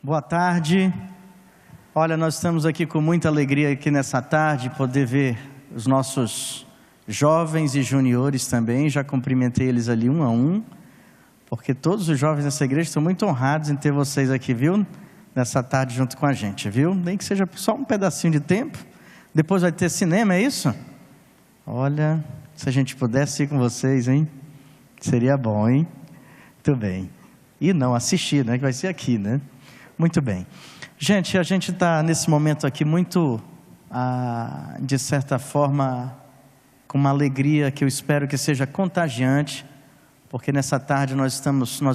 Boa tarde. Olha, nós estamos aqui com muita alegria aqui nessa tarde, poder ver os nossos jovens e juniores também. Já cumprimentei eles ali um a um, porque todos os jovens dessa igreja estão muito honrados em ter vocês aqui, viu? Nessa tarde junto com a gente, viu? Nem que seja só um pedacinho de tempo. Depois vai ter cinema, é isso? Olha, se a gente pudesse ir com vocês, hein? Seria bom, hein? Muito bem. E não assistir, né? Que vai ser aqui, né? Muito bem. Gente, a gente está nesse momento aqui muito, de certa forma, com uma alegria que eu espero que seja contagiante, porque nessa tarde nós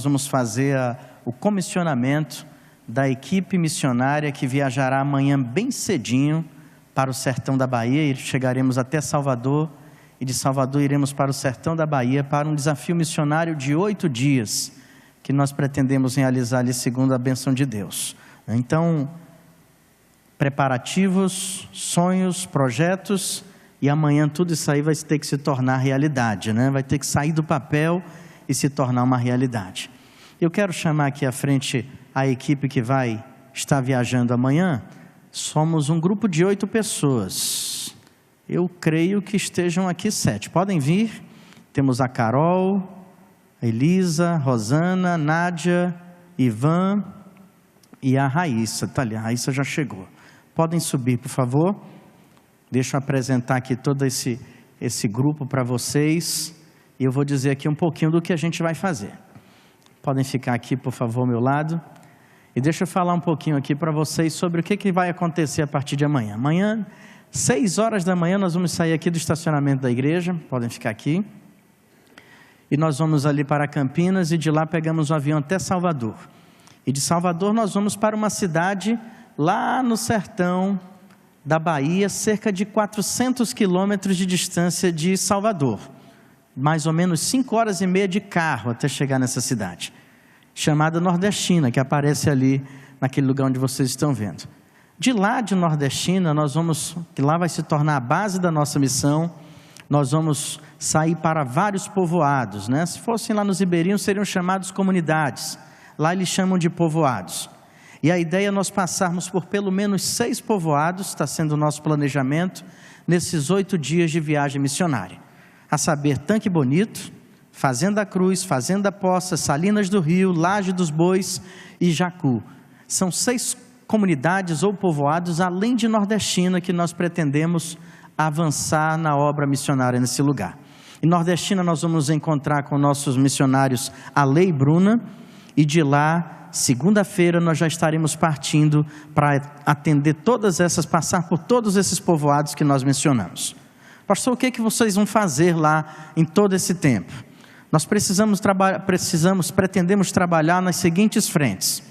vamos fazer o comissionamento da equipe missionária que viajará amanhã bem cedinho para o sertão da Bahia e chegaremos até Salvador, e de Salvador iremos para o sertão da Bahia para um desafio missionário de 8 dias, que nós pretendemos realizar ali segundo a bênção de Deus. Então, preparativos, sonhos, projetos, e amanhã tudo isso aí vai ter que se tornar realidade, né? Vai ter que sair do papel e se tornar uma realidade. Eu quero chamar aqui à frente a equipe que vai estar viajando amanhã. Somos um grupo de 8 pessoas. Eu creio que estejam aqui 7. Podem vir. Temos a Carol, a Elisa, Rosana, Nádia, Ivan e a Raíssa. Tá ali, a Raíssa já chegou. Podem subir, por favor. Deixa eu apresentar aqui todo esse grupo para vocês. E eu vou dizer aqui um pouquinho do que a gente vai fazer. Podem ficar aqui, por favor, ao meu lado. E deixa eu falar um pouquinho aqui para vocês sobre o que vai acontecer a partir de amanhã. Amanhã, 6 horas da manhã, nós vamos sair aqui do estacionamento da igreja. Podem ficar aqui. E nós vamos ali para Campinas e de lá pegamos um avião até Salvador. E de Salvador nós vamos para uma cidade lá no sertão da Bahia, cerca de 400 quilômetros de distância de Salvador. Mais ou menos 5 horas e meia de carro até chegar nessa cidade, chamada Nordestina, que aparece ali naquele lugar onde vocês estão vendo. De lá de Nordestina, que lá vai se tornar a base da nossa missão, nós vamos sair para vários povoados, né? Se fossem lá nos ribeirinhos, seriam chamados comunidades. Lá eles chamam de povoados. E a ideia é nós passarmos por pelo menos 6 povoados, está sendo o nosso planejamento, nesses 8 dias de viagem missionária. A saber, Tanque Bonito, Fazenda Cruz, Fazenda Poça, Salinas do Rio, Laje dos Bois e Jacu. São 6 comunidades ou povoados, além de Nordestina, que nós pretendemos avançar na obra missionária nesse lugar. Em Nordestina nós vamos encontrar com nossos missionários Ale e Bruna, e de lá, segunda-feira, nós já estaremos partindo para atender passar por todos esses povoados que nós mencionamos. Pastor, o que vocês vão fazer lá em todo esse tempo? Nós pretendemos trabalhar nas seguintes frentes.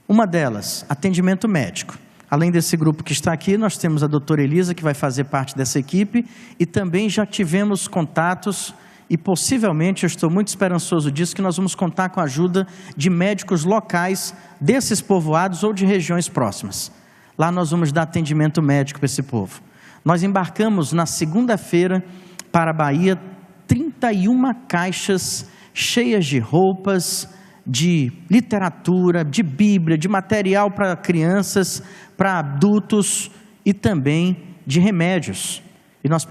Uma delas, atendimento médico. Além desse grupo que está aqui, nós temos a doutora Elisa, que vai fazer parte dessa equipe, e também já tivemos contatos, e possivelmente, eu estou muito esperançoso disso, que nós vamos contar com a ajuda de médicos locais desses povoados ou de regiões próximas. Lá nós vamos dar atendimento médico para esse povo. Nós embarcamos na segunda-feira para a Bahia 31 caixas cheias de roupas, de literatura, de Bíblia, de material para crianças, para adultos e também de remédios. E nós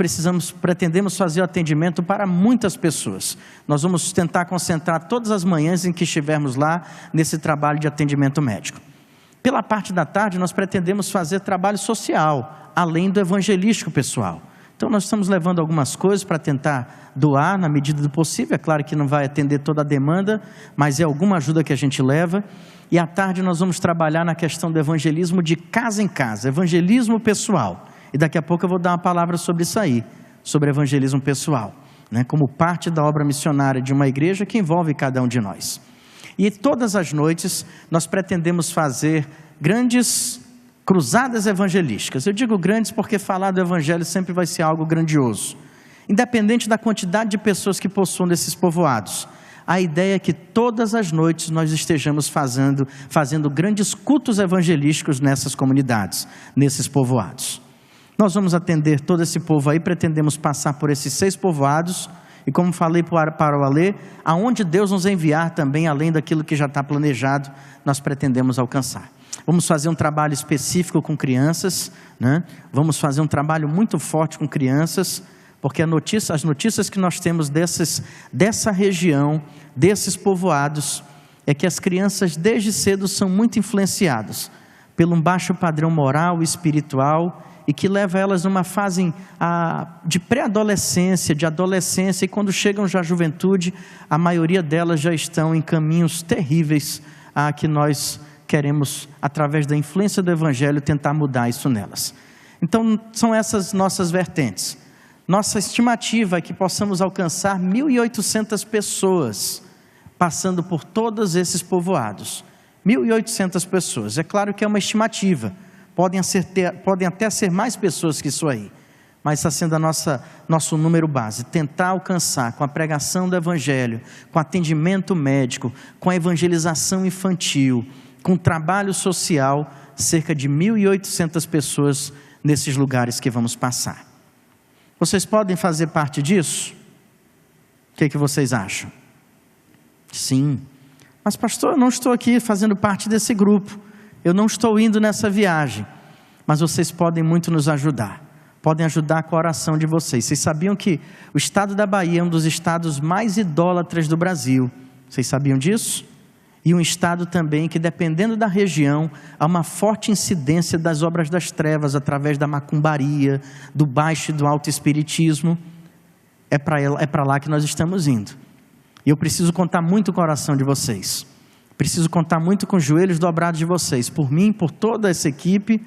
pretendemos fazer o atendimento para muitas pessoas. Nós vamos tentar concentrar todas as manhãs em que estivermos lá nesse trabalho de atendimento médico. Pela parte da tarde nós pretendemos fazer trabalho social, além do evangelístico pessoal. Então nós estamos levando algumas coisas para tentar doar na medida do possível. É claro que não vai atender toda a demanda, mas é alguma ajuda que a gente leva. E à tarde nós vamos trabalhar na questão do evangelismo de casa em casa, evangelismo pessoal. E daqui a pouco eu vou dar uma palavra sobre isso aí, sobre evangelismo pessoal, né? Como parte da obra missionária de uma igreja que envolve cada um de nós. E todas as noites nós pretendemos fazer grandes cruzadas evangelísticas. Eu digo grandes porque falar do evangelho sempre vai ser algo grandioso. Independente da quantidade de pessoas que possuam desses povoados, a ideia é que todas as noites nós estejamos fazendo grandes cultos evangelísticos nessas comunidades, nesses povoados. Nós vamos atender todo esse povo aí, pretendemos passar por esses 6 povoados E como falei para o Alê, aonde Deus nos enviar também, além daquilo que já está planejado, nós pretendemos alcançar. Vamos fazer um trabalho específico com crianças, né? Vamos fazer um trabalho muito forte com crianças, porque as notícias que nós temos dessa região, desses povoados, é que as crianças desde cedo são muito influenciadas pelo um baixo padrão moral e espiritual, e que leva elas numa fase de pré-adolescência, de adolescência, e quando chegam já à juventude, a maioria delas já estão em caminhos terríveis que nós queremos, através da influência do Evangelho, tentar mudar isso nelas. Então, são essas nossas vertentes. Nossa estimativa é que possamos alcançar 1.800 pessoas, passando por todos esses povoados. 1.800 pessoas. É claro que é uma estimativa. Podem até ser mais pessoas que isso aí, mas está sendo nosso número base, tentar alcançar com a pregação do Evangelho, com atendimento médico, com a evangelização infantil, com trabalho social, cerca de 1.800 pessoas nesses lugares que vamos passar. Vocês podem fazer parte disso? O que vocês acham? Sim. Mas pastor, eu não estou aqui fazendo parte desse grupo. Eu não estou indo nessa viagem, mas vocês podem muito nos ajudar, podem ajudar com a oração de vocês. Vocês sabiam que o estado da Bahia é um dos estados mais idólatras do Brasil? Vocês sabiam disso? E um estado também que, dependendo da região, há uma forte incidência das obras das trevas, através da macumbaria, do baixo e do alto espiritismo. É para lá que nós estamos indo. E eu preciso contar muito com a oração de vocês. Preciso contar muito com os joelhos dobrados de vocês, por mim, por toda essa equipe,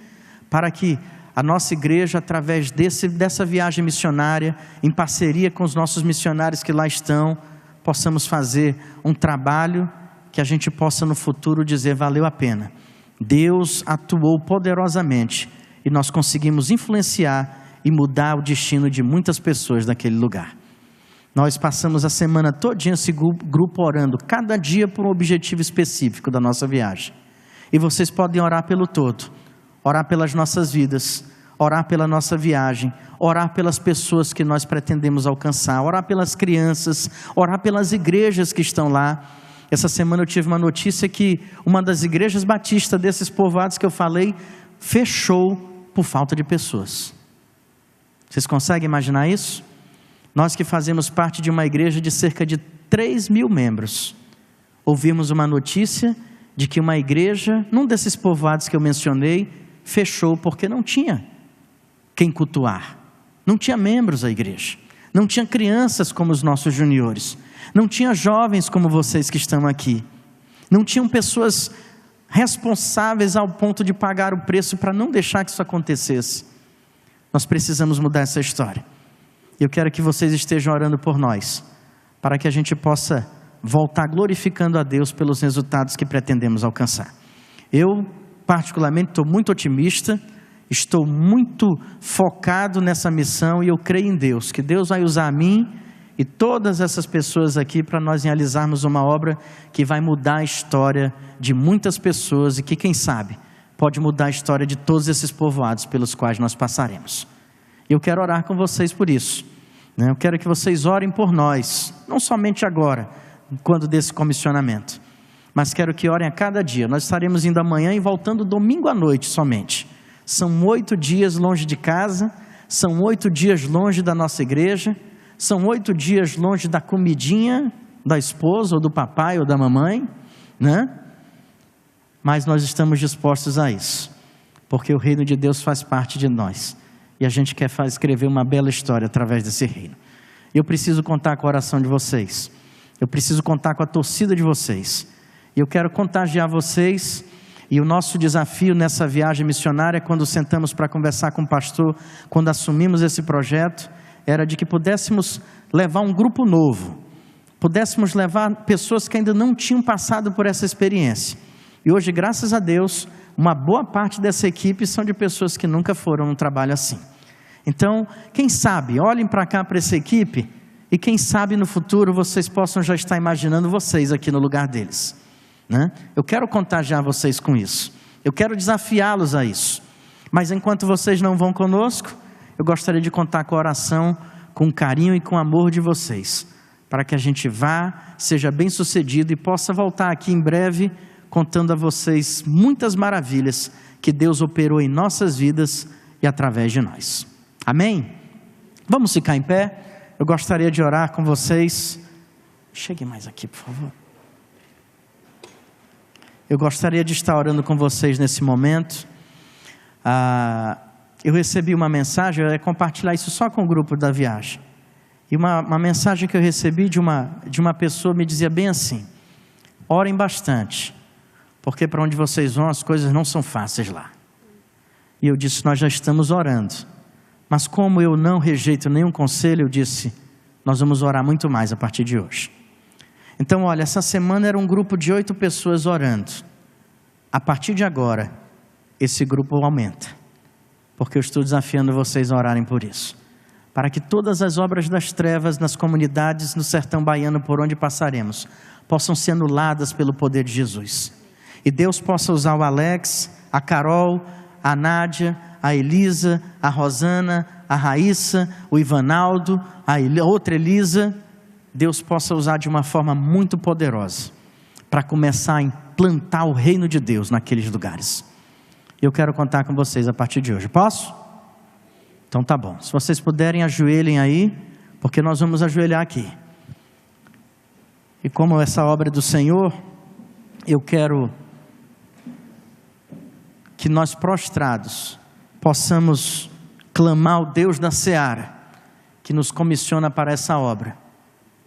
para que a nossa igreja, através dessa viagem missionária, em parceria com os nossos missionários que lá estão, possamos fazer um trabalho que a gente possa no futuro dizer, valeu a pena. Deus atuou poderosamente e nós conseguimos influenciar e mudar o destino de muitas pessoas daquele lugar. Nós passamos a semana todinha esse grupo orando, cada dia por um objetivo específico da nossa viagem. E vocês podem orar pelo todo, orar pelas nossas vidas, orar pela nossa viagem, orar pelas pessoas que nós pretendemos alcançar, orar pelas crianças, orar pelas igrejas que estão lá. Essa semana eu tive uma notícia que uma das igrejas batistas desses povoados que eu falei, fechou por falta de pessoas. Vocês conseguem imaginar isso? Nós que fazemos parte de uma igreja de cerca de 3.000 membros, ouvimos uma notícia de que uma igreja, num desses povoados que eu mencionei, fechou porque não tinha quem cultuar. Não tinha membros a igreja. Não tinha crianças como os nossos juniores. Não tinha jovens como vocês que estão aqui. Não tinham pessoas responsáveis ao ponto de pagar o preço para não deixar que isso acontecesse. Nós precisamos mudar essa história. Eu quero que vocês estejam orando por nós, para que a gente possa voltar glorificando a Deus pelos resultados que pretendemos alcançar. Eu, particularmente, estou muito otimista, estou muito focado nessa missão e eu creio em Deus, que Deus vai usar a mim e todas essas pessoas aqui para nós realizarmos uma obra que vai mudar a história de muitas pessoas e que, quem sabe, pode mudar a história de todos esses povoados pelos quais nós passaremos. Eu quero orar com vocês por isso. Eu quero que vocês orem por nós, não somente agora, quando desse comissionamento, mas quero que orem a cada dia. Nós estaremos indo amanhã e voltando domingo à noite somente. São 8 dias longe de casa, são 8 dias longe da nossa igreja, são 8 dias longe da comidinha da esposa, ou do papai, ou da mamãe, né? Mas nós estamos dispostos a isso, porque o reino de Deus faz parte de nós. E a gente quer escrever uma bela história através desse reino. Eu preciso contar com a oração de vocês. Eu preciso contar com a torcida de vocês. E eu quero contagiar vocês. E o nosso desafio nessa viagem missionária, quando sentamos para conversar com o pastor, quando assumimos esse projeto, era de que pudéssemos levar um grupo novo. Pudéssemos levar pessoas que ainda não tinham passado por essa experiência. E hoje, graças a Deus, uma boa parte dessa equipe são de pessoas que nunca foram num trabalho assim. Então, quem sabe, olhem para cá para essa equipe e quem sabe no futuro vocês possam já estar imaginando vocês aqui no lugar deles, né? Eu quero contagiar vocês com isso. Eu quero desafiá-los a isso. Mas enquanto vocês não vão conosco, eu gostaria de contar com a oração com o carinho e com o amor de vocês, para que a gente vá, seja bem sucedido e possa voltar aqui em breve, contando a vocês muitas maravilhas que Deus operou em nossas vidas e através de nós. Amém? Vamos ficar em pé? Eu gostaria de orar com vocês. Chegue mais aqui, por favor. Eu gostaria de estar orando com vocês nesse momento. Eu recebi uma mensagem, eu ia compartilhar isso só com o grupo da viagem. E uma mensagem que eu recebi de uma pessoa me dizia bem assim: orem bastante, porque para onde vocês vão as coisas não são fáceis lá. E eu disse: nós já estamos orando. Mas como eu não rejeito nenhum conselho, eu disse: nós vamos orar muito mais a partir de hoje. Então, olha, essa semana era um grupo de 8 pessoas orando. A partir de agora, esse grupo aumenta, porque eu estou desafiando vocês a orarem por isso, para que todas as obras das trevas nas comunidades no sertão baiano por onde passaremos, possam ser anuladas pelo poder de Jesus. E Deus possa usar o Alex, a Carol, a Nádia, a Elisa, a Rosana, a Raíssa, o Ivanaldo, a outra Elisa. Deus possa usar de uma forma muito poderosa para começar a implantar o reino de Deus naqueles lugares. Eu quero contar com vocês a partir de hoje. Posso? Então tá bom. Se vocês puderem, ajoelhem aí, porque nós vamos ajoelhar aqui. E como essa obra é do Senhor, eu quero que nós prostrados possamos clamar ao Deus da seara, que nos comissiona para essa obra,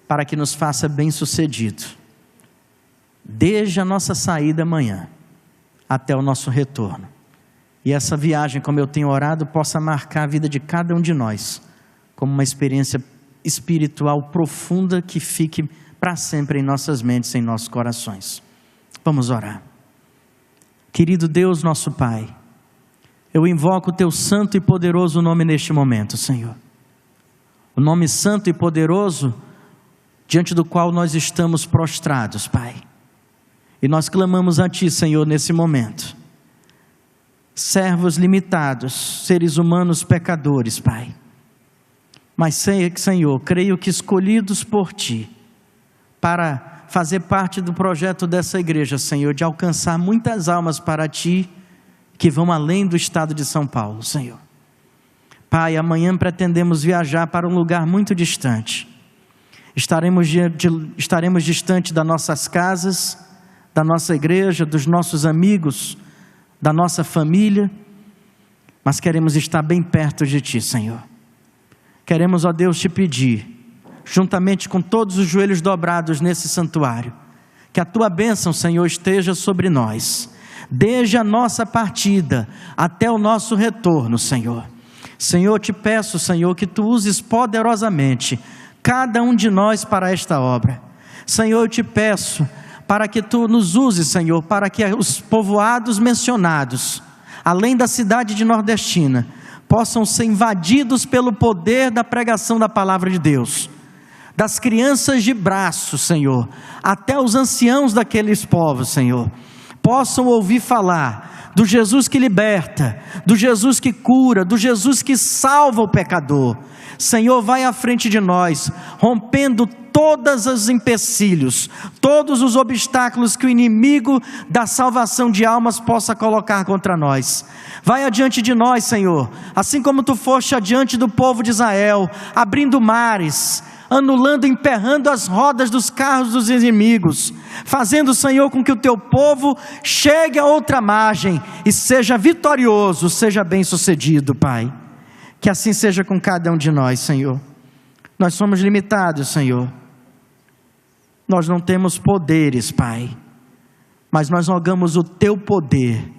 para que nos faça bem sucedido, desde a nossa saída amanhã até o nosso retorno. E essa viagem, como eu tenho orado, possa marcar a vida de cada um de nós como uma experiência espiritual profunda que fique para sempre em nossas mentes, em nossos corações. Vamos orar. Querido Deus, nosso Pai, eu invoco o Teu santo e poderoso nome neste momento, Senhor. O nome santo e poderoso diante do qual nós estamos prostrados, Pai. E nós clamamos a Ti, Senhor, nesse momento. Servos limitados, seres humanos pecadores, Pai. Mas, Senhor, creio que escolhidos por Ti, para fazer parte do projeto dessa igreja, Senhor, de alcançar muitas almas para Ti, que vão além do estado de São Paulo, Senhor. Pai, amanhã pretendemos viajar para um lugar muito distante. Estaremos distante das nossas casas, da nossa igreja, dos nossos amigos, da nossa família, mas queremos estar bem perto de Ti, Senhor. Queremos, ó Deus, Te pedir, juntamente com todos os joelhos dobrados nesse santuário, que a Tua bênção, Senhor, esteja sobre nós, desde a nossa partida até o nosso retorno, Senhor. Senhor, Te peço, Senhor, que Tu uses poderosamente cada um de nós para esta obra. Senhor, eu Te peço para que Tu nos uses, Senhor, para que os povoados mencionados, além da cidade de Nordestina, possam ser invadidos pelo poder da pregação da palavra de Deus. Das crianças de braço, Senhor, até os anciãos daqueles povos, Senhor, possam ouvir falar do Jesus que liberta, do Jesus que cura, do Jesus que salva o pecador. Senhor, vai à frente de nós, rompendo todos os empecilhos, todos os obstáculos que o inimigo da salvação de almas possa colocar contra nós. Vai adiante de nós, Senhor, assim como Tu foste adiante do povo de Israel, abrindo mares, anulando, emperrando as rodas dos carros dos inimigos, fazendo, Senhor, com que o Teu povo chegue a outra margem e seja vitorioso, seja bem sucedido, Pai. Que assim seja com cada um de nós, Senhor. Nós somos limitados, Senhor. Nós não temos poderes, Pai, mas nós rogamos o Teu poder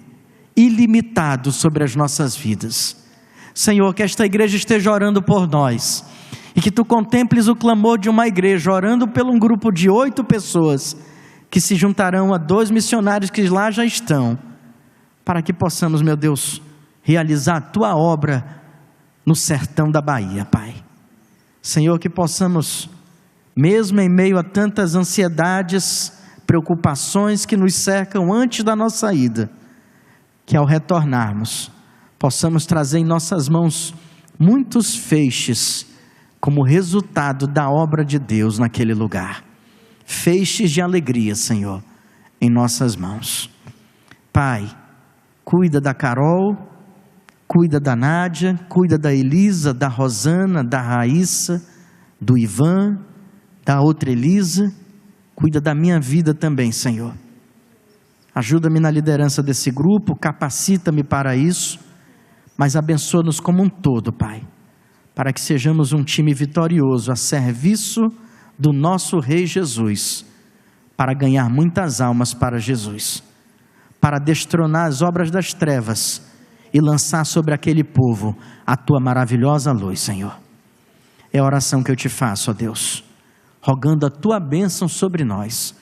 ilimitado sobre as nossas vidas. Senhor, que esta igreja esteja orando por nós, e que Tu contemples o clamor de uma igreja, orando por um grupo de 8 pessoas, que se juntarão a 2 missionários que lá já estão, para que possamos, meu Deus, realizar a Tua obra no sertão da Bahia, Pai. Senhor, que possamos, mesmo em meio a tantas ansiedades, preocupações que nos cercam antes da nossa ida, que ao retornarmos, possamos trazer em nossas mãos muitos feixes como resultado da obra de Deus naquele lugar. Feixes de alegria, Senhor, em nossas mãos. Pai, cuida da Carol, cuida da Nádia, cuida da Elisa, da Rosana, da Raíssa, do Ivan, da outra Elisa, cuida da minha vida também, Senhor. Ajuda-me na liderança desse grupo, capacita-me para isso, mas abençoa-nos como um todo, Pai, para que sejamos um time vitorioso a serviço do nosso Rei Jesus, para ganhar muitas almas para Jesus, para destronar as obras das trevas e lançar sobre aquele povo a Tua maravilhosa luz, Senhor. É a oração que eu te faço, ó Deus, rogando a Tua bênção sobre nós,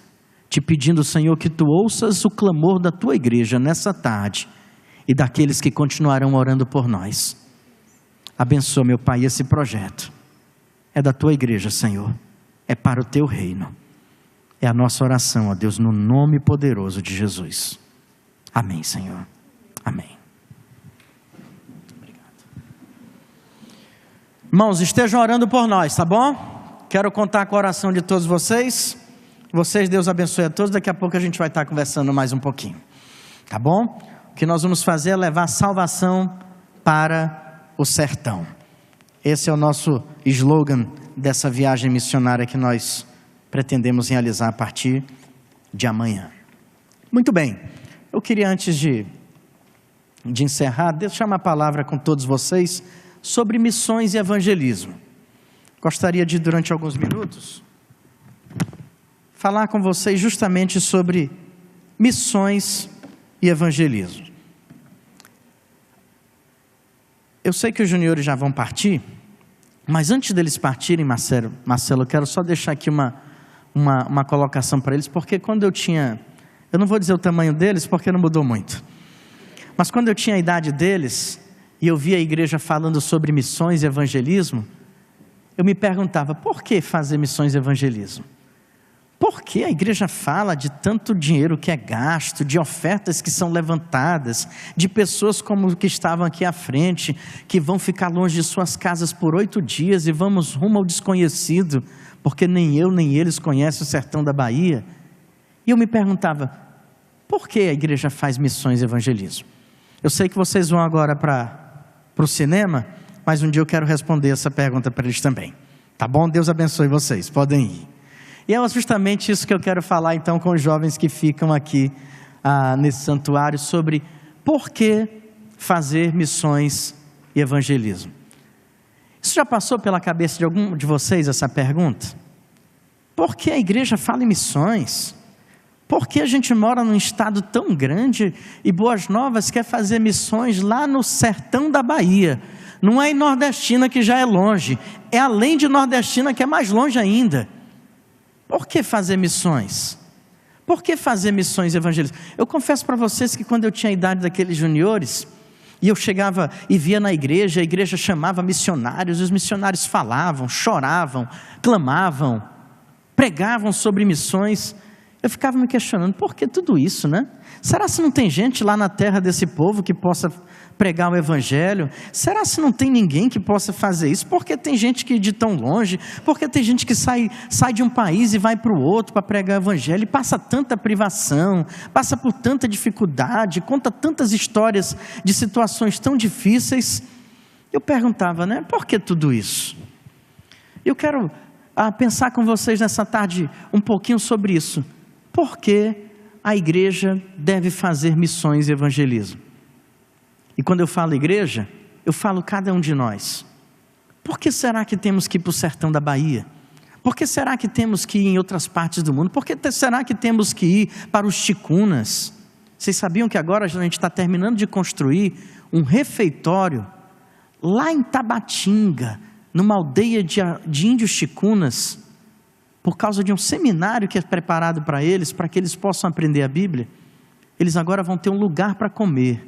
te pedindo, Senhor, que Tu ouças o clamor da Tua igreja nessa tarde e daqueles que continuarão orando por nós. Abençoa, meu Pai, esse projeto. É da Tua igreja, Senhor. É para o Teu reino. É a nossa oração, ó Deus, no nome poderoso de Jesus. Amém, Senhor. Amém. Obrigado. Irmãos, estejam orando por nós, tá bom? Quero contar com a oração de todos vocês. Deus abençoe a todos. Daqui a pouco a gente vai estar conversando mais um pouquinho. Tá bom? O que nós vamos fazer é levar salvação para o sertão. Esse é o nosso slogan dessa viagem missionária que nós pretendemos realizar a partir de amanhã. Muito bem, eu queria antes de encerrar, deixar uma palavra com todos vocês sobre missões e evangelismo. Gostaria de, durante alguns minutos, falar com vocês justamente sobre missões e evangelismo. Eu sei que os juniores já vão partir, mas antes deles partirem, Marcelo, eu quero só deixar aqui uma colocação para eles, porque quando eu não vou dizer o tamanho deles, porque não mudou muito, mas quando eu tinha a idade deles, e eu via a igreja falando sobre missões e evangelismo, eu me perguntava, por que fazer missões e evangelismo? Por que a igreja fala de tanto dinheiro que é gasto, de ofertas que são levantadas, de pessoas como que estavam aqui à frente, que vão ficar longe de suas casas por 8 dias e vamos rumo ao desconhecido, porque nem eu nem eles conhecem o sertão da Bahia? E eu me perguntava, por que a igreja faz missões e evangelismo? Eu sei que vocês vão agora para o cinema, mas um dia eu quero responder essa pergunta para eles também. Tá bom? Deus abençoe vocês, podem ir. E é justamente isso que eu quero falar então com os jovens que ficam aqui nesse santuário, sobre por que fazer missões e evangelismo. Isso já passou pela cabeça de algum de vocês essa pergunta? Por que a igreja fala em missões? Por que a gente mora num estado tão grande e Boas Novas quer fazer missões lá no sertão da Bahia? Não é em Nordestina, que já é longe, é além de Nordestina, que é mais longe ainda. Por que fazer missões? Por que fazer missões evangelistas? Eu confesso para vocês que quando eu tinha a idade daqueles juniores, e eu chegava e via na igreja, a igreja chamava missionários, os missionários falavam, choravam, clamavam, pregavam sobre missões, eu ficava me questionando, por que tudo isso, né? Será se não tem gente lá na terra desse povo que possa pregar o evangelho? Será se não tem ninguém que possa fazer isso? Porque tem gente que de tão longe, porque tem gente que sai de um país e vai para o outro para pregar o evangelho e passa tanta privação, passa por tanta dificuldade, conta tantas histórias de situações tão difíceis. Eu perguntava, né? Por que tudo isso? Eu quero pensar com vocês nessa tarde um pouquinho sobre isso. Por que a igreja deve fazer missões e evangelismo? E quando eu falo igreja, eu falo cada um de nós. Por que será que temos que ir para o sertão da Bahia? Por que será que temos que ir em outras partes do mundo? Por que será que temos que ir para os ticunas? Vocês sabiam que agora a gente está terminando de construir um refeitório lá em Tabatinga, numa aldeia de índios ticunas, por causa de um seminário que é preparado para que eles possam aprender a Bíblia. Eles agora vão ter um lugar para comer,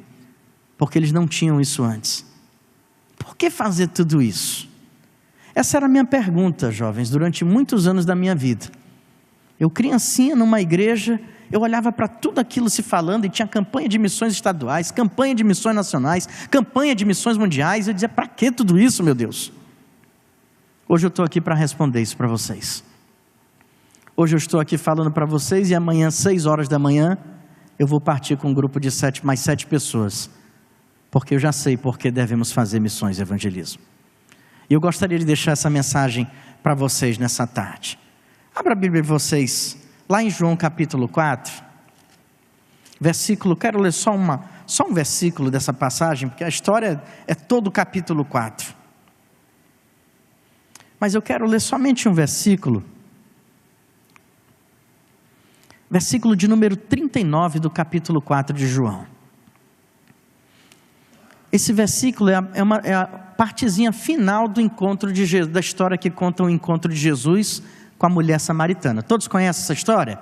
porque eles não tinham isso antes. Por que fazer tudo isso? Essa era a minha pergunta, jovens, durante muitos anos da minha vida. Eu criancinha numa igreja, eu olhava para tudo aquilo se falando, e tinha campanha de missões estaduais, campanha de missões nacionais, campanha de missões mundiais. Eu dizia, para que tudo isso, meu Deus? Hoje eu estou aqui para responder isso para vocês. Hoje eu estou aqui falando para vocês e amanhã, 6 horas da manhã, eu vou partir com um grupo de mais 7 pessoas. Porque eu já sei por que devemos fazer missões e evangelismo. E eu gostaria de deixar essa mensagem para vocês nessa tarde. Abra a Bíblia de vocês, lá em João capítulo 4, quero ler só um versículo dessa passagem, porque a história é todo o capítulo 4. Mas eu quero ler somente um versículo de número 39 do capítulo 4 de João. Esse versículo é a partezinha final do encontro de Jesus, da história que conta o encontro de Jesus com a mulher samaritana. Todos conhecem essa história?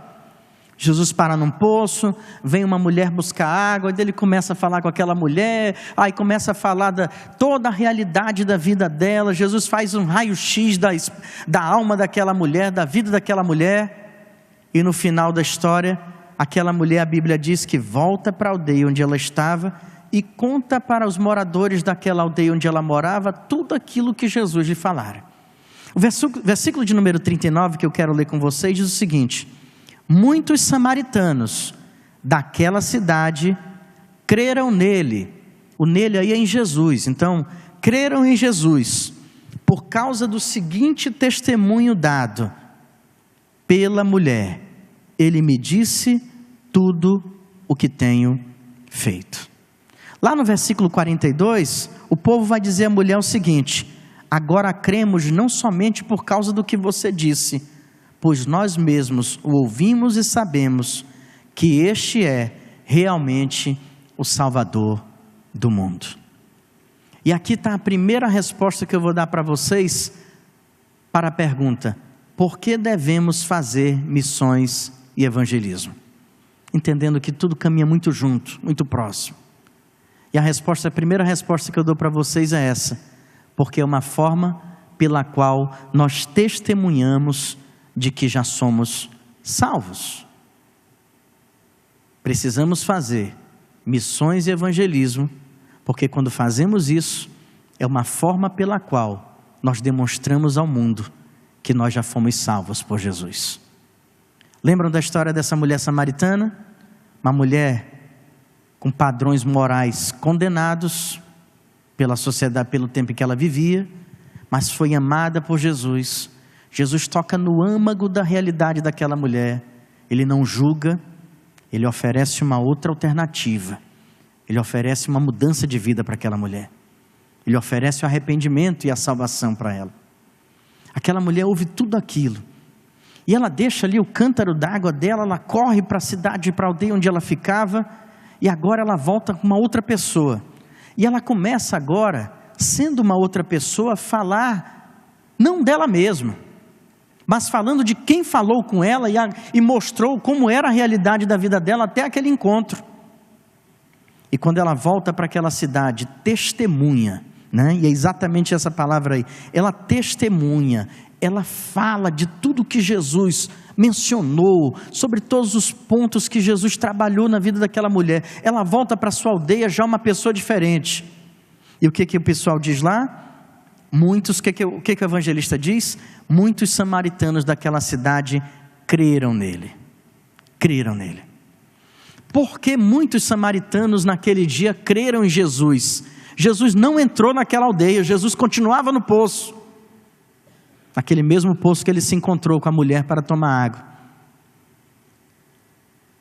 Jesus para num poço, vem uma mulher buscar água, e ele começa a falar com aquela mulher, aí começa a falar toda a realidade da vida dela. Jesus faz um raio-x da alma daquela mulher, da vida daquela mulher, e no final da história, aquela mulher, a Bíblia diz que volta para a aldeia onde ela estava, e conta para os moradores daquela aldeia onde ela morava, tudo aquilo que Jesus lhe falara. O versículo de número 39 que eu quero ler com vocês diz o seguinte: muitos samaritanos daquela cidade creram nele. O nele aí é em Jesus. Então, creram em Jesus por causa do seguinte testemunho dado pela mulher: ele me disse tudo o que tenho feito. Lá no versículo 42, o povo vai dizer à mulher o seguinte: agora cremos não somente por causa do que você disse, pois nós mesmos o ouvimos e sabemos que este é realmente o Salvador do mundo. E aqui está a primeira resposta que eu vou dar para vocês para a pergunta: por que devemos fazer missões e evangelismo? Entendendo que tudo caminha muito junto, muito próximo. E a primeira resposta que eu dou para vocês é essa: porque é uma forma pela qual nós testemunhamos de que já somos salvos. Precisamos fazer missões e evangelismo, porque quando fazemos isso, é uma forma pela qual nós demonstramos ao mundo que nós já fomos salvos por Jesus. Lembram da história dessa mulher samaritana? Uma mulher com padrões morais condenados pela sociedade, pelo tempo em que ela vivia, mas foi amada por Jesus. Jesus toca no âmago da realidade daquela mulher. Ele não julga, ele oferece uma outra alternativa. Ele oferece uma mudança de vida para aquela mulher. Ele oferece o arrependimento e a salvação para ela. Aquela mulher ouve tudo aquilo. E ela deixa ali o cântaro d'água dela, ela corre para a cidade, para a aldeia onde ela ficava, e agora ela volta com uma outra pessoa. E ela começa agora, sendo uma outra pessoa, a falar, não dela mesma, mas falando de quem falou com ela e mostrou como era a realidade da vida dela até aquele encontro. E quando ela volta para aquela cidade, testemunha, né? E é exatamente essa palavra aí, ela testemunha, ela fala de tudo que Jesus mencionou, sobre todos os pontos que Jesus trabalhou na vida daquela mulher. Ela volta para sua aldeia já uma pessoa diferente. E o que o pessoal diz lá? Muitos, o que o evangelista diz? Muitos samaritanos daquela cidade creram nele. Creram nele. Por que muitos samaritanos naquele dia creram em Jesus? Jesus não entrou naquela aldeia, Jesus continuava no poço. Naquele mesmo poço que ele se encontrou com a mulher para tomar água.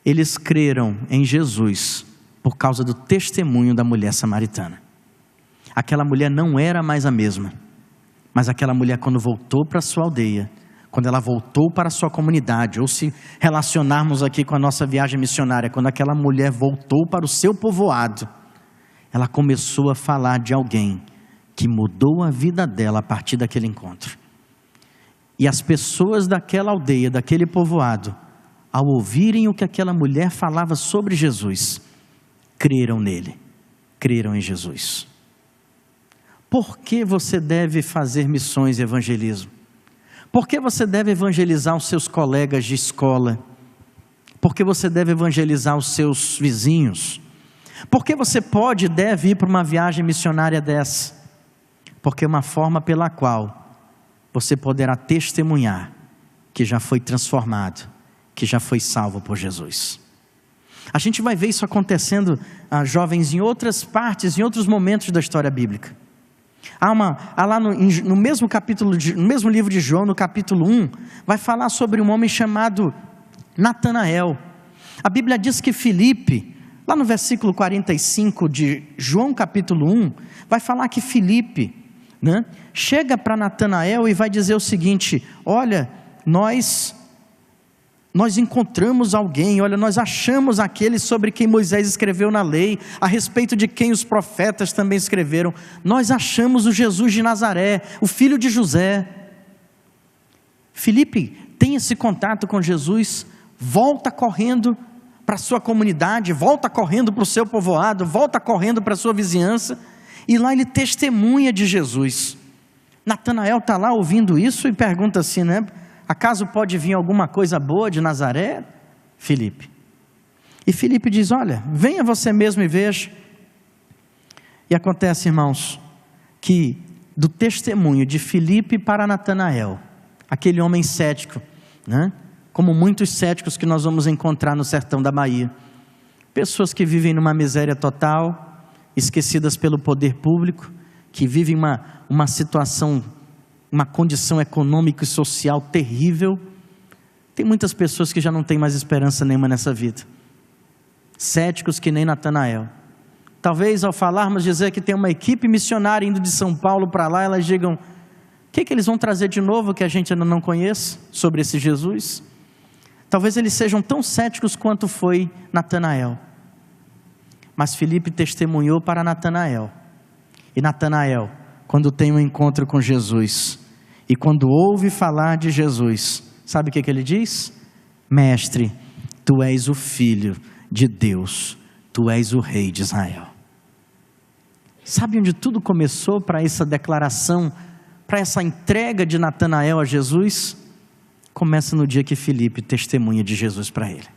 Eles creram em Jesus por causa do testemunho da mulher samaritana. Aquela mulher não era mais a mesma, mas aquela mulher, quando voltou para a sua aldeia, quando ela voltou para a sua comunidade, ou se relacionarmos aqui com a nossa viagem missionária, quando aquela mulher voltou para o seu povoado, ela começou a falar de alguém que mudou a vida dela a partir daquele encontro. E as pessoas daquela aldeia, daquele povoado, ao ouvirem o que aquela mulher falava sobre Jesus, creram nele, creram em Jesus. Por que você deve fazer missões e evangelismo? Por que você deve evangelizar os seus colegas de escola? Por que você deve evangelizar os seus vizinhos? Por que você pode e deve ir para uma viagem missionária dessa? Porque é uma forma pela qual você poderá testemunhar que já foi transformado, que já foi salvo por Jesus. A gente vai ver isso acontecendo, jovens, em outras partes, em outros momentos da história bíblica. Há lá no mesmo capítulo, no mesmo livro de João, no capítulo 1, vai falar sobre um homem chamado Natanael. A Bíblia diz que Filipe, lá no versículo 45 de João capítulo 1, vai falar que Filipe, né, chega para Natanael e vai dizer o seguinte: olha, nós encontramos alguém, olha, nós achamos aquele sobre quem Moisés escreveu na lei, a respeito de quem os profetas também escreveram. Nós achamos o Jesus de Nazaré, o filho de José. Filipe tem esse contato com Jesus, volta correndo para a sua comunidade, volta correndo para o seu povoado, volta correndo para a sua vizinhança, e lá ele testemunha de Jesus. Natanael está lá ouvindo isso e pergunta assim, né? Acaso pode vir alguma coisa boa de Nazaré, Filipe? E Filipe diz: olha, venha você mesmo e veja. E acontece, irmãos, que do testemunho de Filipe para Natanael, aquele homem cético, né? Como muitos céticos que nós vamos encontrar no sertão da Bahia, pessoas que vivem numa miséria total, esquecidas pelo poder público, que vivem uma situação, uma condição econômica e social terrível. Tem muitas pessoas que já não têm mais esperança nenhuma nessa vida, céticos que nem Natanael. Talvez ao falarmos, dizer que tem uma equipe missionária indo de São Paulo para lá, elas digam: o que eles vão trazer de novo que a gente ainda não conhece sobre esse Jesus? Talvez eles sejam tão céticos quanto foi Natanael. Mas Filipe testemunhou para Natanael, e Natanael, quando tem um encontro com Jesus, e quando ouve falar de Jesus, sabe o que ele diz? Mestre, tu és o Filho de Deus, tu és o Rei de Israel. Sabe onde tudo começou para essa declaração, para essa entrega de Natanael a Jesus? Começa no dia que Filipe testemunha de Jesus para ele.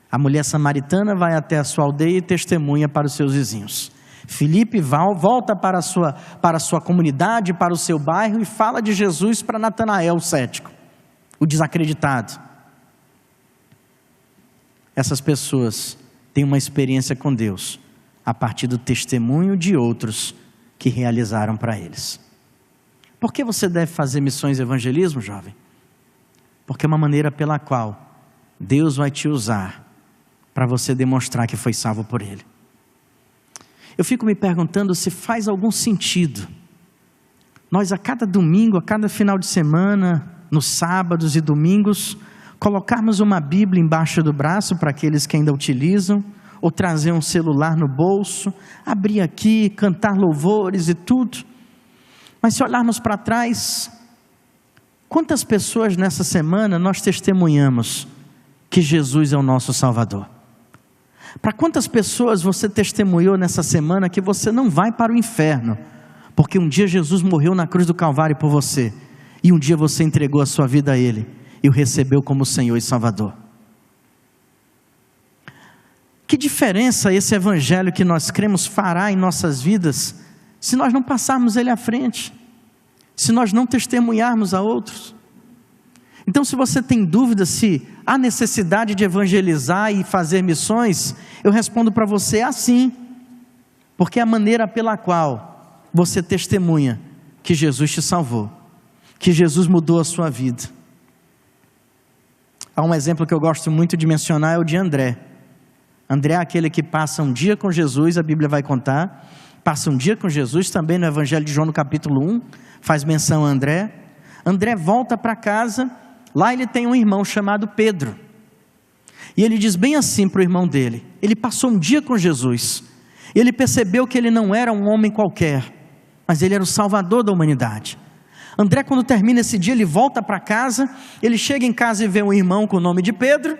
A mulher samaritana vai até a sua aldeia e testemunha para os seus vizinhos. Filipe volta para a sua comunidade, para o seu bairro, e fala de Jesus para Natanael, o cético, o desacreditado. Essas pessoas têm uma experiência com Deus a partir do testemunho de outros que realizaram para eles. Por que você deve fazer missões e evangelismo, jovem? Porque é uma maneira pela qual Deus vai te usar para você demonstrar que foi salvo por Ele. Eu fico me perguntando se faz algum sentido nós, a cada domingo, a cada final de semana, nos sábados e domingos, colocarmos uma Bíblia embaixo do braço para aqueles que ainda utilizam, ou trazer um celular no bolso, abrir aqui, cantar louvores e tudo. Mas se olharmos para trás, quantas pessoas nessa semana nós testemunhamos que Jesus é o nosso Salvador? Para quantas pessoas você testemunhou nessa semana que você não vai para o inferno, porque um dia Jesus morreu na cruz do Calvário por você, e um dia você entregou a sua vida a Ele, e o recebeu como Senhor e Salvador? Que diferença esse evangelho que nós cremos fará em nossas vidas, se nós não passarmos ele à frente, se nós não testemunharmos a outros? Então, se você tem dúvida se há necessidade de evangelizar e fazer missões, eu respondo para você: assim, porque é a maneira pela qual você testemunha que Jesus te salvou, que Jesus mudou a sua vida. Há um exemplo que eu gosto muito de mencionar, é o de André. André é aquele que passa um dia com Jesus, a Bíblia vai contar, passa um dia com Jesus, também no Evangelho de João no capítulo 1, faz menção a André. André volta para casa, lá ele tem um irmão chamado Pedro, e ele diz bem assim para o irmão dele: ele passou um dia com Jesus, ele percebeu que ele não era um homem qualquer, mas ele era o Salvador da humanidade. André, quando termina esse dia, ele volta para casa, ele chega em casa e vê um irmão com o nome de Pedro,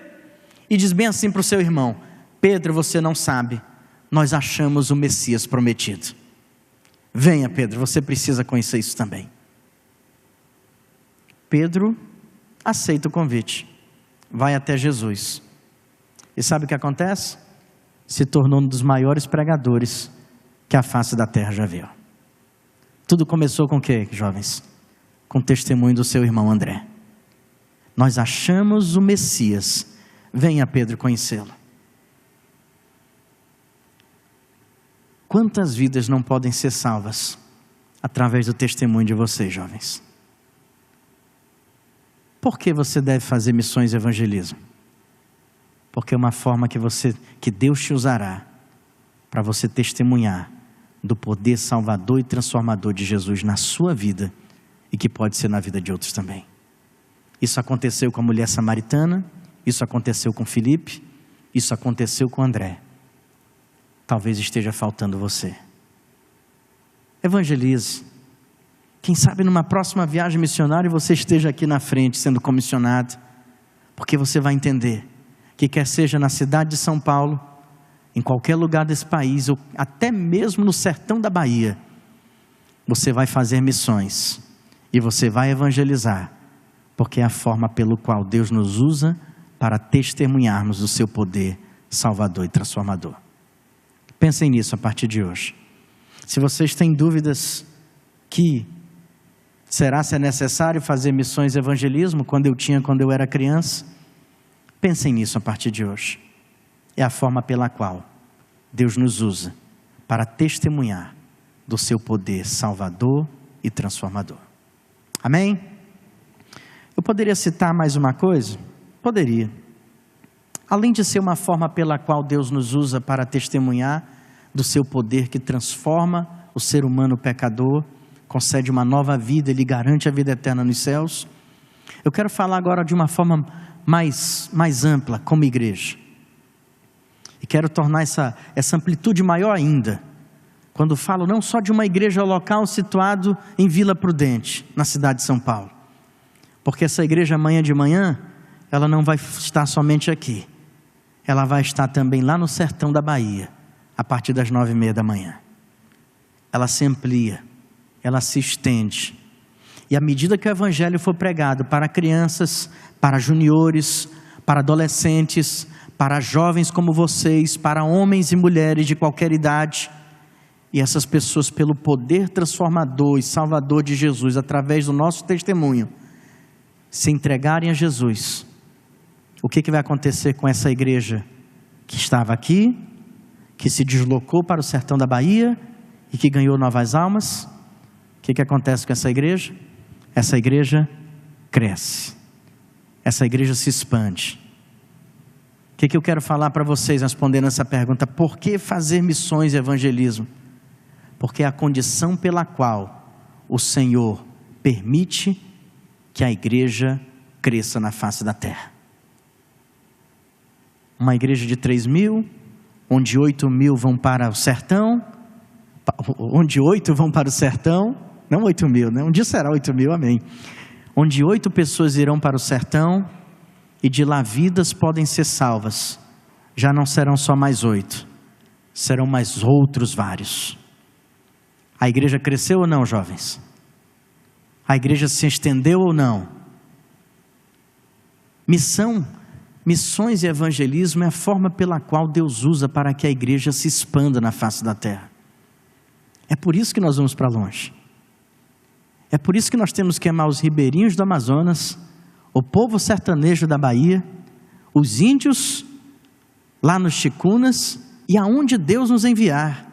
e diz bem assim para o seu irmão: Pedro, você não sabe, nós achamos o Messias prometido. Venha, Pedro, você precisa conhecer isso também. Pedro aceita o convite, vai até Jesus, e sabe o que acontece? Se tornou um dos maiores pregadores que a face da terra já viu. Tudo começou com o quê, jovens? com o testemunho do seu irmão André. Nós achamos o Messias. Venha, Pedro, conhecê-lo. Quantas vidas não podem ser salvas através do testemunho de vocês, jovens? Por que você deve fazer missões e evangelismo? Porque é uma forma que Deus te usará para você testemunhar do poder salvador e transformador de Jesus na sua vida e que pode ser na vida de outros também. Isso aconteceu com a mulher samaritana, isso aconteceu com Filipe, isso aconteceu com André. Talvez esteja faltando você. Evangelize. Quem sabe numa próxima viagem missionária você esteja aqui na frente sendo comissionado, porque você vai entender que quer seja na cidade de São Paulo, em qualquer lugar desse país, ou até mesmo no sertão da Bahia, você vai fazer missões e você vai evangelizar, porque é a forma pelo qual Deus nos usa para testemunharmos do seu poder salvador e transformador. Pensem nisso a partir de hoje. Se vocês têm dúvidas que se é necessário fazer missões e evangelismo, quando eu era criança, pensem nisso a partir de hoje. É a forma pela qual Deus nos usa para testemunhar do seu poder salvador e transformador. Amém? Eu poderia citar mais uma coisa? Poderia. Além de ser uma forma pela qual Deus nos usa para testemunhar do seu poder que transforma o ser humano pecador, concede uma nova vida e lhe garante a vida eterna nos céus, eu quero falar agora de uma forma mais ampla, como igreja. E quero tornar essa amplitude maior ainda, quando falo não só de uma igreja local situado em Vila Prudente, na cidade de São Paulo. Porque essa igreja amanhã de manhã, ela não vai estar somente aqui. Ela vai estar também lá no sertão da Bahia, a partir das 9h30 da manhã. Ela se amplia, ela se estende. E à medida que o evangelho for pregado para crianças, para juniores, para adolescentes, para jovens como vocês, para homens e mulheres de qualquer idade, e essas pessoas, pelo poder transformador e salvador de Jesus, através do nosso testemunho, se entregarem a Jesus, o que vai acontecer com essa igreja que estava aqui, que se deslocou para o sertão da Bahia e que ganhou novas almas? O que acontece com essa igreja? Essa igreja cresce, essa igreja se expande. O que eu quero falar para vocês respondendo essa pergunta? Por que fazer missões e evangelismo? Porque é a condição pela qual o Senhor permite que a igreja cresça na face da terra. Uma igreja de 3.000, onde 8.000 vão para o sertão, onde 8 vão para o sertão, não 8.000, né? Um dia será 8.000, amém. Onde 8 pessoas irão para o sertão, e de lá vidas podem ser salvas. Já não serão só mais 8, serão mais outros vários. A igreja cresceu ou não, jovens? A igreja se estendeu ou não? Missões e evangelismo é a forma pela qual Deus usa para que a igreja se expanda na face da terra. É por isso que nós vamos para longe. É por isso que nós temos que amar os ribeirinhos do Amazonas, o povo sertanejo da Bahia, os índios lá nos Chicunas e aonde Deus nos enviar.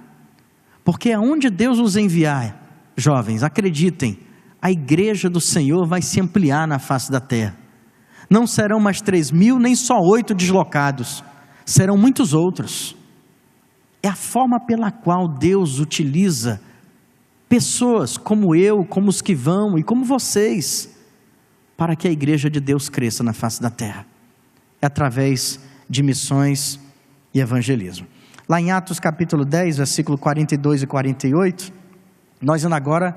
Porque aonde Deus nos enviar, jovens, acreditem, a igreja do Senhor vai se ampliar na face da terra. Não serão mais 3.000, nem só 8 deslocados, serão muitos outros. É a forma pela qual Deus utiliza pessoas como eu, como os que vão e como vocês, para que a igreja de Deus cresça na face da terra. É através de missões e evangelismo. Lá em Atos capítulo 10, versículo 42 e 48, nós agora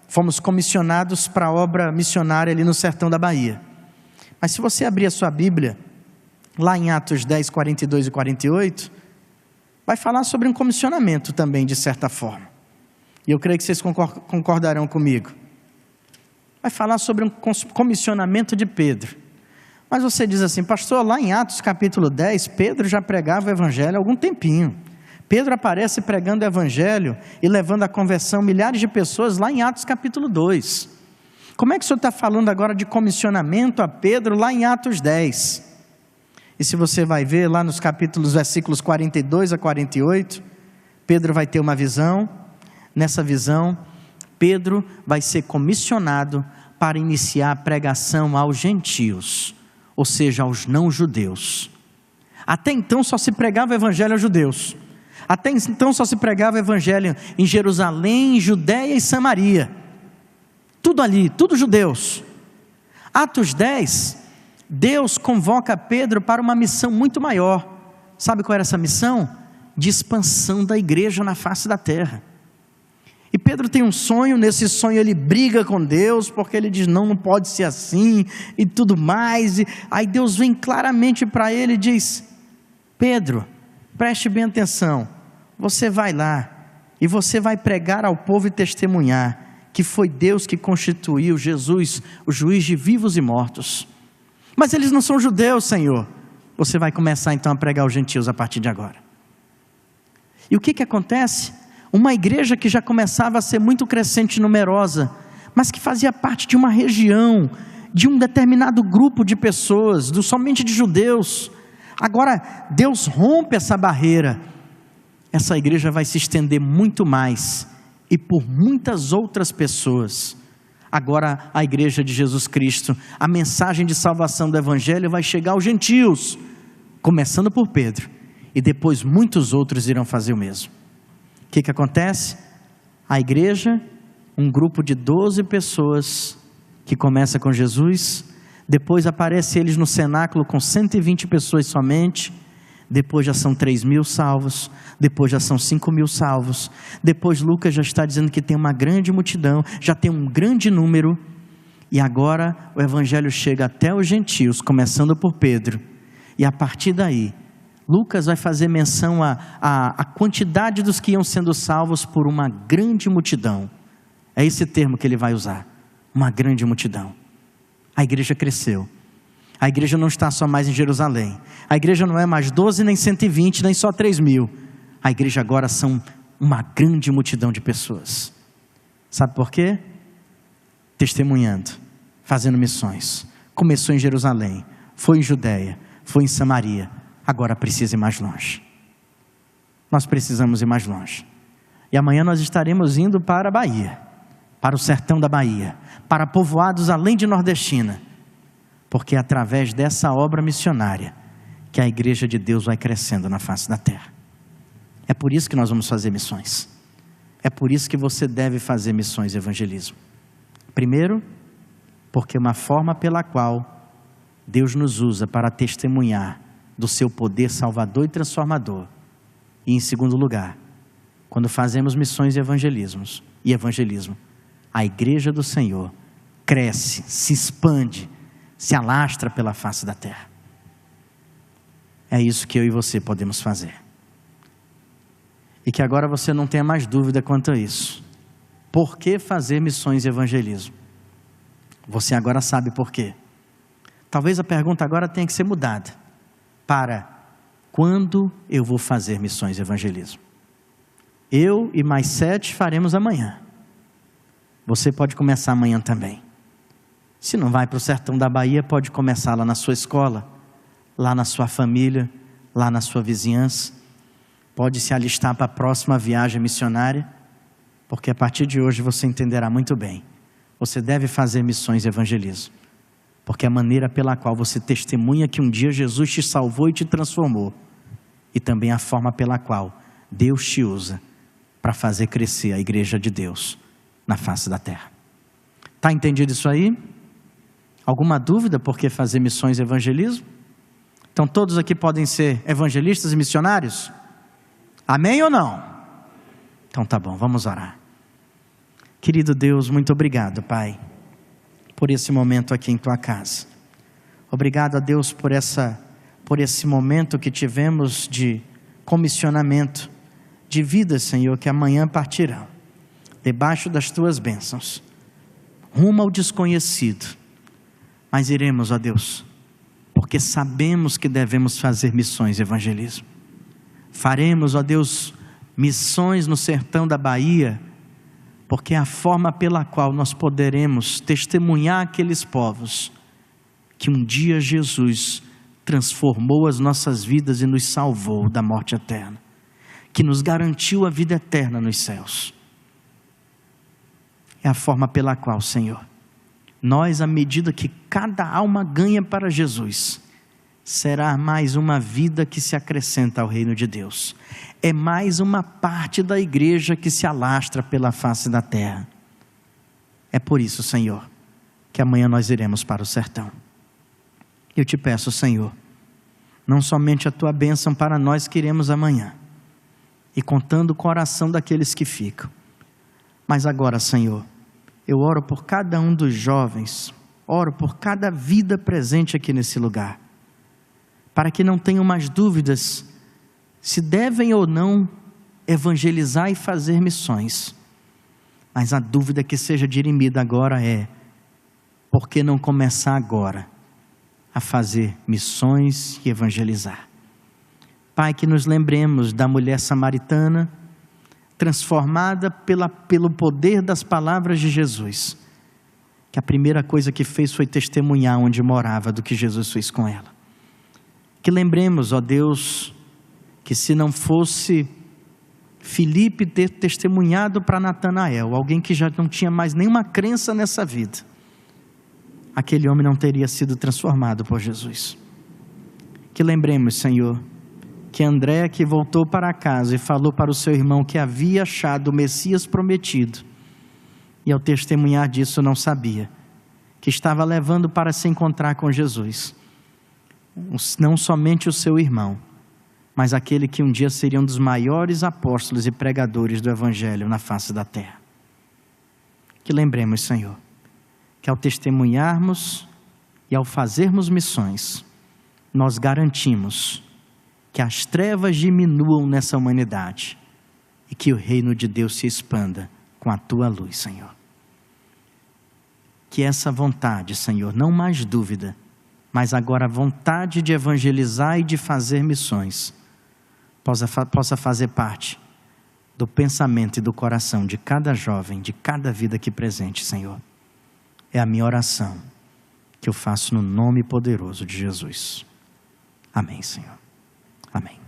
fomos comissionados para a obra missionária ali no sertão da Bahia. Mas se você abrir a sua Bíblia, lá em Atos 10, 42 e 48, vai falar sobre um comissionamento também, de certa forma. E eu creio que vocês concordarão comigo. Vai falar sobre um comissionamento de Pedro. Mas você diz assim, pastor, lá em Atos capítulo 10, Pedro já pregava o evangelho há algum tempinho. Pedro aparece pregando o evangelho e levando à conversão milhares de pessoas lá em Atos capítulo 2. Como é que o Senhor está falando agora de comissionamento a Pedro lá em Atos 10? E se você vai ver lá nos versículos 42 a 48, Pedro vai ter uma visão. Nessa visão, Pedro vai ser comissionado para iniciar a pregação aos gentios, ou seja, aos não-judeus. Até então só se pregava o evangelho aos judeus. Até então só se pregava o evangelho em Jerusalém, Judéia e Samaria. Tudo ali, tudo judeus. Atos 10, Deus convoca Pedro para uma missão muito maior. Sabe qual era essa missão? De expansão da igreja na face da terra. E Pedro tem um sonho, nesse sonho ele briga com Deus, porque ele diz, não pode ser assim, e tudo mais. Aí Deus vem claramente para ele e diz, Pedro, preste bem atenção, você vai lá, e você vai pregar ao povo e testemunhar, que foi Deus que constituiu Jesus, o juiz de vivos e mortos. Mas eles não são judeus, Senhor. Você vai começar então a pregar aos gentios a partir de agora. E o que acontece? Uma igreja que já começava a ser muito crescente e numerosa, mas que fazia parte de uma região, de um determinado grupo de pessoas, somente de judeus. Agora Deus rompe essa barreira. Essa igreja vai se estender muito mais, e por muitas outras pessoas. Agora a igreja de Jesus Cristo, a mensagem de salvação do evangelho vai chegar aos gentios, começando por Pedro, e depois muitos outros irão fazer o mesmo. O que acontece? A igreja, um grupo de 12 pessoas, que começa com Jesus, depois aparece eles no cenáculo com 120 pessoas somente, depois já são 3.000 salvos, depois já são 5.000 salvos, depois Lucas já está dizendo que tem uma grande multidão, já tem um grande número, e agora o evangelho chega até os gentios, começando por Pedro, e a partir daí, Lucas vai fazer menção à quantidade dos que iam sendo salvos por uma grande multidão. É esse termo que ele vai usar, uma grande multidão. A igreja cresceu. A igreja não está só mais em Jerusalém. A igreja não é mais 12, nem 120, nem só 3.000. A igreja agora são uma grande multidão de pessoas. Sabe por quê? Testemunhando, fazendo missões. Começou em Jerusalém, foi em Judéia, foi em Samaria. Agora precisa ir mais longe. Nós precisamos ir mais longe. E amanhã nós estaremos indo para a Bahia, para o sertão da Bahia, para povoados além de Nordestina, porque é através dessa obra missionária que a igreja de Deus vai crescendo na face da terra. É por isso que nós vamos fazer missões. É por isso que você deve fazer missões e evangelismo. Primeiro, porque é uma forma pela qual Deus nos usa para testemunhar do seu poder salvador e transformador. E em segundo lugar, quando fazemos missões e evangelismo, a igreja do Senhor cresce, se expande, se alastra pela face da terra. É isso que eu e você podemos fazer. E que agora você não tenha mais dúvida quanto a isso. Por que fazer missões e evangelismo? Você agora sabe por quê. Talvez a pergunta agora tenha que ser mudada para quando eu vou fazer missões e evangelismo. Eu e mais 7 faremos amanhã. Você pode começar amanhã também. Se não vai para o sertão da Bahia, pode começar lá na sua escola, lá na sua família, lá na sua vizinhança. Pode se alistar para a próxima viagem missionária, porque a partir de hoje você entenderá muito bem. Você deve fazer missões e evangelismo, porque é a maneira pela qual você testemunha que um dia Jesus te salvou e te transformou, e também a forma pela qual Deus te usa para fazer crescer a igreja de Deus na face da terra. Está entendido isso aí? Alguma dúvida por que fazer missões e evangelismo? Então todos aqui podem ser evangelistas e missionários? Amém ou não? Então tá bom, vamos orar. Querido Deus, muito obrigado, Pai, por esse momento aqui em Tua casa. Obrigado a Deus por esse momento que tivemos de comissionamento, de vidas, Senhor, que amanhã partirão, debaixo das Tuas bênçãos, rumo ao desconhecido. Mas iremos, ó Deus, porque sabemos que devemos fazer missões e evangelismo. Faremos, ó Deus, missões no sertão da Bahia, porque é a forma pela qual nós poderemos testemunhar aqueles povos que um dia Jesus transformou as nossas vidas e nos salvou da morte eterna, que nos garantiu a vida eterna nos céus. É a forma pela qual, Senhor, nós, à medida que cada alma ganha para Jesus, será mais uma vida que se acrescenta ao reino de Deus. É mais uma parte da igreja que se alastra pela face da terra. É por isso, Senhor, que amanhã nós iremos para o sertão. Eu te peço, Senhor, não somente a tua bênção para nós que iremos amanhã, e contando o coração daqueles que ficam, mas agora, Senhor, eu oro por cada um dos jovens, oro por cada vida presente aqui nesse lugar, para que não tenham mais dúvidas se devem ou não evangelizar e fazer missões. Mas a dúvida que seja dirimida agora é: por que não começar agora a fazer missões e evangelizar? Pai, que nos lembremos da mulher samaritana, transformada pelo poder das palavras de Jesus, que a primeira coisa que fez foi testemunhar onde morava do que Jesus fez com ela. Que lembremos, ó Deus, que se não fosse Filipe ter testemunhado para Natanael, alguém que já não tinha mais nenhuma crença nessa vida, aquele homem não teria sido transformado por Jesus. Que lembremos, Senhor, que André, que voltou para casa e falou para o seu irmão que havia achado o Messias prometido, e ao testemunhar disso não sabia, que estava levando para se encontrar com Jesus, não somente o seu irmão, mas aquele que um dia seria um dos maiores apóstolos e pregadores do Evangelho na face da terra. Que lembremos, Senhor, que ao testemunharmos e ao fazermos missões, nós garantimos que as trevas diminuam nessa humanidade e que o reino de Deus se expanda com a tua luz, Senhor. Que essa vontade, Senhor, não mais dúvida, mas agora a vontade de evangelizar e de fazer missões, possa fazer parte do pensamento e do coração de cada jovem, de cada vida aqui presente, Senhor. É a minha oração, que eu faço no nome poderoso de Jesus. Amém, Senhor. Amém.